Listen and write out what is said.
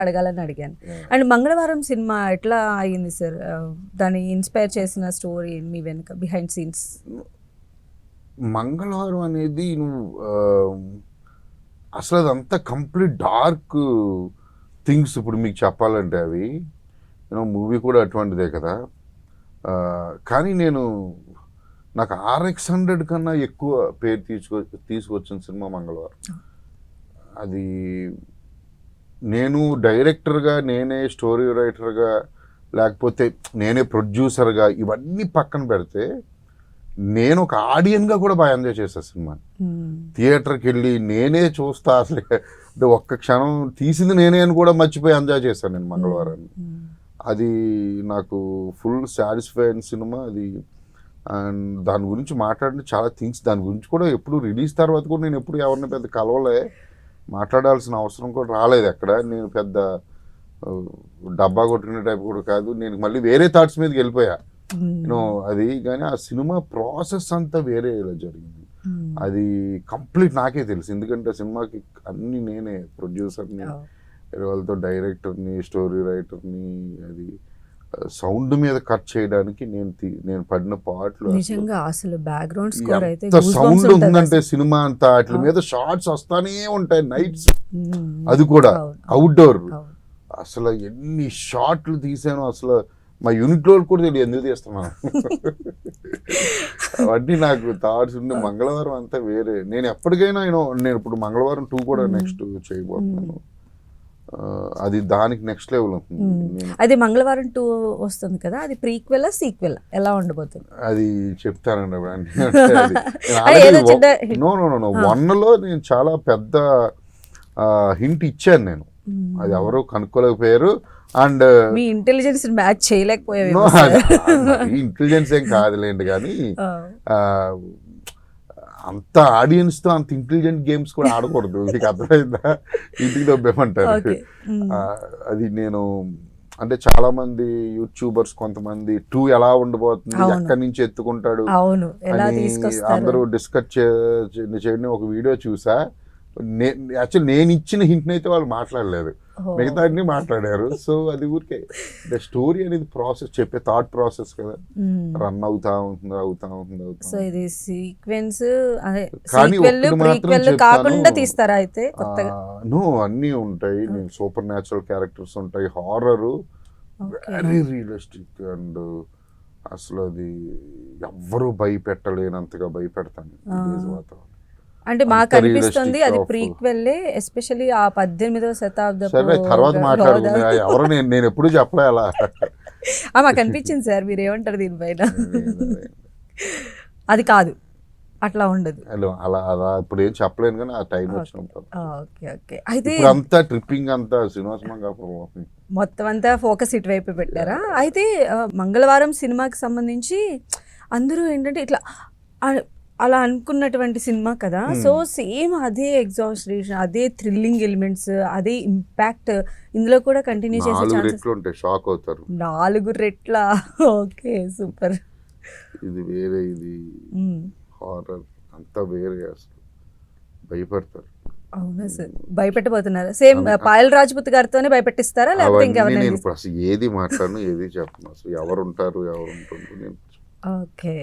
అడగాలని అడిగాను. అండ్ మంగళవారం సినిమా ఎట్లా అయ్యింది సార్? దాన్ని ఇన్స్పైర్ చేసిన స్టోరీ మీ వెనుక బిహైండ్ సీన్స్. మంగళవారం అనేది నువ్వు అసలు అదంతా కంప్లీట్ డార్క్ థింగ్స్. ఇప్పుడు మీకు చెప్పాలంటే అవి మూవీ కూడా అటువంటిదే కదా. కానీ నాకు RX100 కన్నా ఎక్కువ పేరు తీసుకొచ్చిన సినిమా మంగళవారం. అది నేను డైరెక్టర్గా, నేనే స్టోరీ రైటర్గా, లేకపోతే నేనే ప్రొడ్యూసర్గా, ఇవన్నీ పక్కన పెడితే నేను ఒక ఆడియన్గా కూడా బాగా ఎంజాయ్ చేసా సినిమాని. థియేటర్కి వెళ్ళి నేనే చూస్తా, అసలు ఒక్క క్షణం తీసింది నేనే అని కూడా మర్చిపోయి ఎంజాయ్ చేశాను నేను మంగళవారాన్ని. అది నాకు ఫుల్ సాటిస్ఫైడ్ సినిమా అది. అండ్ దాని గురించి మాట్లాడిన చాలా థింగ్స్, దాని గురించి కూడా ఎప్పుడు రిలీజ్ తర్వాత కూడా నేను ఎప్పుడు ఎవరిని పెద్ద కలవలే, మాట్లాడాల్సిన అవసరం కూడా రాలేదు ఎక్కడ. నేను పెద్ద డబ్బా కొట్టుకునే టైప్ కూడా కాదు. నేను మళ్ళీ వేరే థాట్స్ మీదకి వెళ్ళిపోయా అది. కానీ ఆ సినిమా ప్రాసెస్ అంతా వేరే ఇలా జరిగింది. అది కంప్లీట్ నాకే తెలుసు, ఎందుకంటే సినిమాకి అన్ని నేనే ప్రొడ్యూసర్ని, వాళ్ళతో డైరెక్టర్ని, స్టోరీ రైటర్ని. అది సౌండ్ మీద కట్ చేయడానికి నేను పడిన పాటలు, నిజంగా అసలు బ్యాక్గ్రౌండ్ స్కోర్ అయితే సౌండ్ ఉందంటే సినిమా అంతా వాటి మీద షార్ట్స్ వస్తానే ఉంటాయి నైట్స్. అది కూడా అవుట్డోర్. అసలు ఎన్ని షార్ట్లు తీసాను అసలు మా యూనిట్ లో కూడా తెలియదు ఎందుకు తీస్తున్నాను. అవన్నీ నాకు థాట్స్ ఉండే. మంగళవారం అంతా వేరే. నేను ఎప్పటికైనా నేను ఇప్పుడు మంగళవారం 2 కూడా నెక్స్ట్ చేయబోతున్నాను. అది దానికి నెక్స్ట్ లెవెల్ ఉంటుంది. అది మంగళవారం 2 వస్తుంది కదా, అది ప్రీక్వెల్ సీక్వెల్ ఎలా ఉండబోతుంది అది చెప్తానండి. 1లో నేను చాలా పెద్ద హింట్ ఇచ్చాను నేను, అది ఎవరు కనుక్కోలేకపోయారు. అండ్ మీ ఇంటెలిజెన్స్ మ్యాచ్ చేయలేకపోయారు. ఇంటెలిజెన్స్ ఏం కాదులేండి, కానీ అంత ఆడియన్స్తో అంత ఇంటెలిజెంట్ గేమ్స్ కూడా ఆడకూడదు. మీకు అర్థమైందా? ఇంటికి దొబ్బేమంటారు. అది నేను అంటే చాలా మంది యూట్యూబర్స్ కొంతమంది 2 ఎలా ఉండబోతుంది, ఎక్కడి నుంచి ఎత్తుకుంటాడు అని అందరూ డిస్కస్ చేయని ఒక వీడియో చూసా. యాక్చువల్ నేను ఇచ్చిన హింట్ అయితే వాళ్ళు మాట్లాడలేదు, మిగతా అన్ని మాట్లాడారు. సో అది ఊరికే స్టోరీ అనేది ప్రాసెస్, చెప్పే థాట్ ప్రాసెస్ కదా, రన్ అవుతా ఉంటుంది. సో ఇది సీక్వెన్స్ కాకుండా తీస్తారా అయితే? అన్నీ ఉంటాయి. నేను సూపర్ న్యాచురల్ క్యారెక్టర్స్ ఉంటాయి, హారర్, వెరీ రియలిస్టిక్. అండ్ అసలు అది ఎవ్వరూ భయపెట్టలేనంతగా భయపెడతాను వాతావరణం. అంటే మాకు అనిపిస్తుంది అది ప్రీక్వెల్, ఎస్పెషల్లీ ఆ 18వ శతాబ్దపు తర్వాత మాట్లాడుకుంది. ఎవరు నేను ఎప్పుడు చెప్పలే అలా. మాకు అనిపించింది సార్, మీరు ఏమంటారు దీనిపైన? అది కాదు, అట్లా ఉండదు అలా ఇప్పుడు ఏం చెప్పలేను, కానీ ఆ టైం వచ్చినప్పుడు. ఓకే. అయితే అంతా ట్రిప్పింగ్ అంతా శ్రీనివాసరావు మొత్తం అంతా ఫోకస్ ఇటువైపు పెట్టారా? అయితే మంగళవారం సినిమాకి సంబంధించి అందరూ ఏంటంటే ఇట్లా అలా అనుకున్నటువంటి సినిమా కదా. సో సేమ్ అదే ఎగ్జాస్టేషన్, అదే థ్రిల్లింగ్ ఎలిమెంట్స్, అదే ఇంపాక్ట్ ఇందులో కూడా కంటిన్యూ చేసే ఛాన్సెస్. 4 రెట్ల. Okay, super. ఇది వేరే, ఇది హారర్ అంతా వేరే. అసలు భయపడతారు. అవునా సార్? భయపెట్టబోతున్నారా? సేమ్ పాయల్ రాజ్పుత్ గారితోనే భయపెట్టిస్తారా, లేకపోతే ఇంకెవరైనా? నేను అసలు ఏది మాట్లాడను, ఏది చెప్పను, అసలు ఎవరు ఉంటారు నేను. ఓకే.